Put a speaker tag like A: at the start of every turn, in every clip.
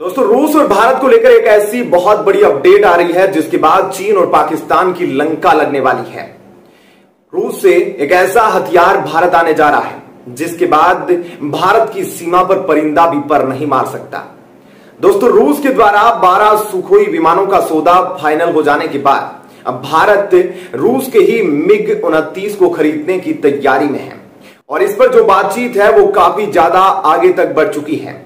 A: दोस्तों, रूस और भारत को लेकर एक ऐसी बहुत बड़ी अपडेट आ रही है जिसके बाद चीन और पाकिस्तान की लंका लगने वाली है। रूस से एक ऐसा हथियार भारत आने जा रहा है जिसके बाद भारत की सीमा पर परिंदा भी पर नहीं मार सकता। दोस्तों, रूस के द्वारा 12 सुखोई विमानों का सौदा फाइनल हो जाने के बाद अब भारत रूस के ही MiG-29 को खरीदने की तैयारी में है और इस पर जो बातचीत है वो काफी ज्यादा आगे तक बढ़ चुकी है।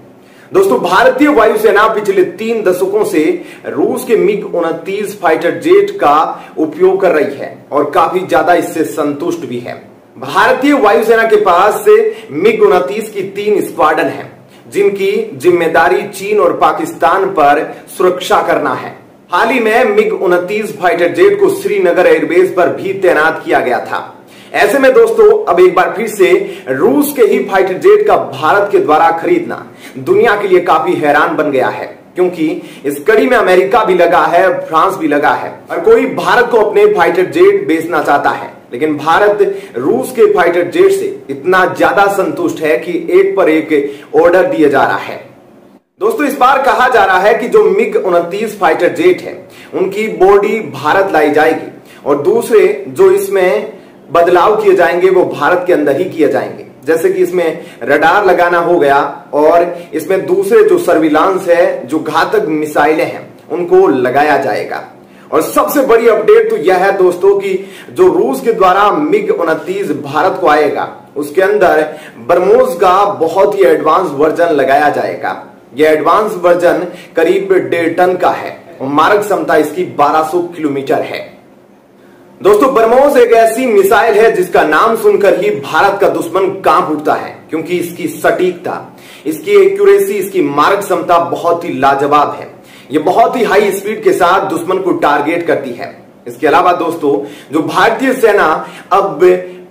A: दोस्तों, भारतीय वायुसेना पिछले 3 दशकों से रूस के MiG-29 फाइटर जेट का उपयोग कर रही है और काफी ज्यादा इससे संतुष्ट भी है। भारतीय वायुसेना के पास MiG-29 की 3 स्क्वाड्रन हैं जिनकी जिम्मेदारी चीन और पाकिस्तान पर सुरक्षा करना है। हाल ही में MiG-29 फाइटर जेट को श्रीनगर एयरबेस पर भी तैनात किया गया था। ऐसे में दोस्तों, अब एक बार फिर से रूस के ही फाइटर जेट का भारत के द्वारा खरीदना दुनिया के लिए काफी हैरान बन गया है, क्योंकि इस कड़ी में अमेरिका भी लगा है, फ्रांस भी लगा है और कोई भारत को अपने फाइटर जेट बेचना चाहता है। लेकिन भारत रूस के फाइटर जेट से इतना ज्यादा संतुष्ट है कि एक पर एक ऑर्डर दिया जा रहा है। दोस्तों, इस बार कहा जा रहा है कि जो MiG-29 फाइटर जेट है उनकी बॉडी भारत लाई जाएगी और दूसरे जो इसमें बदलाव किए जाएंगे वो भारत के अंदर ही किए जाएंगे, जैसे कि इसमें रडार लगाना हो गया और इसमें दूसरे जो सर्विलांस है, जो घातक मिसाइलें हैं उनको लगाया जाएगा। और सबसे बड़ी अपडेट तो यह है दोस्तों कि जो रूस के द्वारा MiG-29 भारत को आएगा उसके अंदर ब्रह्मोस का बहुत ही एडवांस वर्जन लगाया जाएगा। यह एडवांस वर्जन करीब 1.5 टन का है और मारक क्षमता इसकी 1200 किलोमीटर है। दोस्तों, ब्रह्मोस एक ऐसी मिसाइल है जिसका नाम सुनकर ही भारत का दुश्मन कांप उठता है, क्योंकि इसकी सटीकता, इसकी एक्यूरेसी, इसकी मारक क्षमता बहुत ही लाजवाब है। यह बहुत ही हाई स्पीड के साथ दुश्मन को टारगेट करती है। इसके अलावा दोस्तों, जो भारतीय सेना अब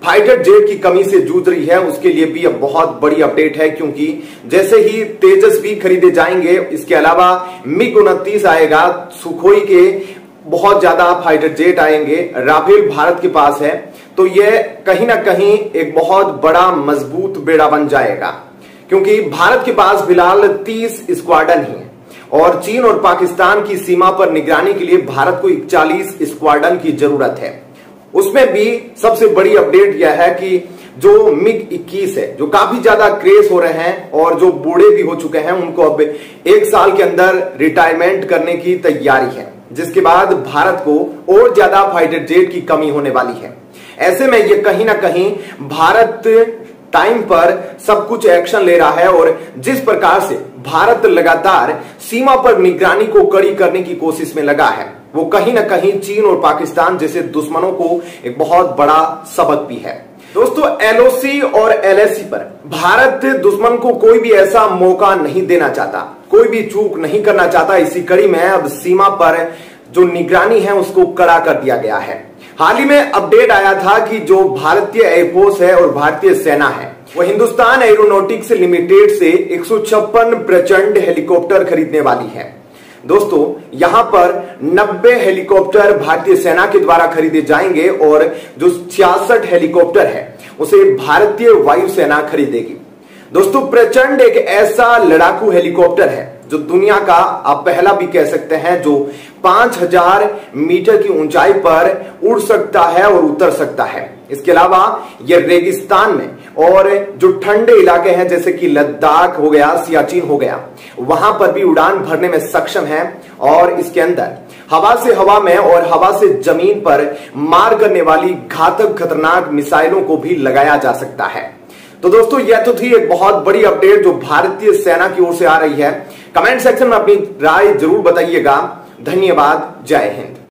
A: फाइटर जेट की कमी से जूझ रही है उसके लिए भी अब बहुत बड़ी अपडेट है, क्योंकि जैसे ही तेजस भी खरीदे जाएंगे, इसके अलावा MiG-29 आएगा, सुखोई के बहुत ज्यादा फाइटर जेट आएंगे, राफेल भारत के पास है, तो यह कहीं ना कहीं एक बहुत बड़ा मजबूत बेड़ा बन जाएगा, क्योंकि भारत के पास फिलहाल 30 स्क्वाड्रन ही है और चीन और पाकिस्तान की सीमा पर निगरानी के लिए भारत को 41 स्क्वाड्रन की जरूरत है। उसमें भी सबसे बड़ी अपडेट यह है कि जो MiG-21 है, जो काफी ज्यादा क्रेज हो रहे हैं और जो बूढ़े भी हो चुके हैं, उनको अब 1 साल के अंदर रिटायरमेंट करने की तैयारी है, जिसके बाद भारत को और ज्यादा फाइटर जेट की कमी होने वाली है। ऐसे में ये कहीं ना कहीं भारत टाइम पर सब कुछ एक्शन ले रहा है और जिस प्रकार से भारत लगातार सीमा पर निगरानी को कड़ी करने की कोशिश में लगा है, वो कहीं ना कहीं चीन और पाकिस्तान जैसे दुश्मनों को एक बहुत बड़ा सबक भी है। दोस्तों, LOC और LAC पर भारत दुश्मन को कोई भी ऐसा मौका नहीं देना चाहता, कोई भी चूक नहीं करना चाहता। इसी कड़ी में अब सीमा पर जो निगरानी है उसको कड़ा कर दिया गया है। हाल ही में अपडेट आया था कि जो भारतीय एयरफोर्स है और भारतीय सेना है वो हिंदुस्तान एरोनॉटिक्स लिमिटेड से 156 प्रचंड हेलीकॉप्टर खरीदने वाली है। दोस्तों, यहां पर 90 हेलीकॉप्टर भारतीय सेना के द्वारा खरीदे जाएंगे और जो 66 हेलीकॉप्टर है उसे भारतीय वायुसेना खरीदेगी। दोस्तों, प्रचंड एक ऐसा लड़ाकू हेलीकॉप्टर है जो दुनिया का आप पहला भी कह सकते हैं, जो 5000 मीटर की ऊंचाई पर उड़ सकता है और उतर सकता है। इसके अलावा यह रेगिस्तान में और जो ठंडे इलाके हैं जैसे कि लद्दाख हो गया, सियाचिन हो गया, वहां पर भी उड़ान भरने में सक्षम है और इसके अंदर हवा से हवा में और हवा से जमीन पर मार करने वाली घातक खतरनाक मिसाइलों को भी लगाया जा सकता है। तो दोस्तों, यह तो थी एक बहुत बड़ी अपडेट जो भारतीय सेना की ओर से आ रही है। कमेंट सेक्शन में अपनी राय जरूर बताइएगा। धन्यवाद। जय हिंद।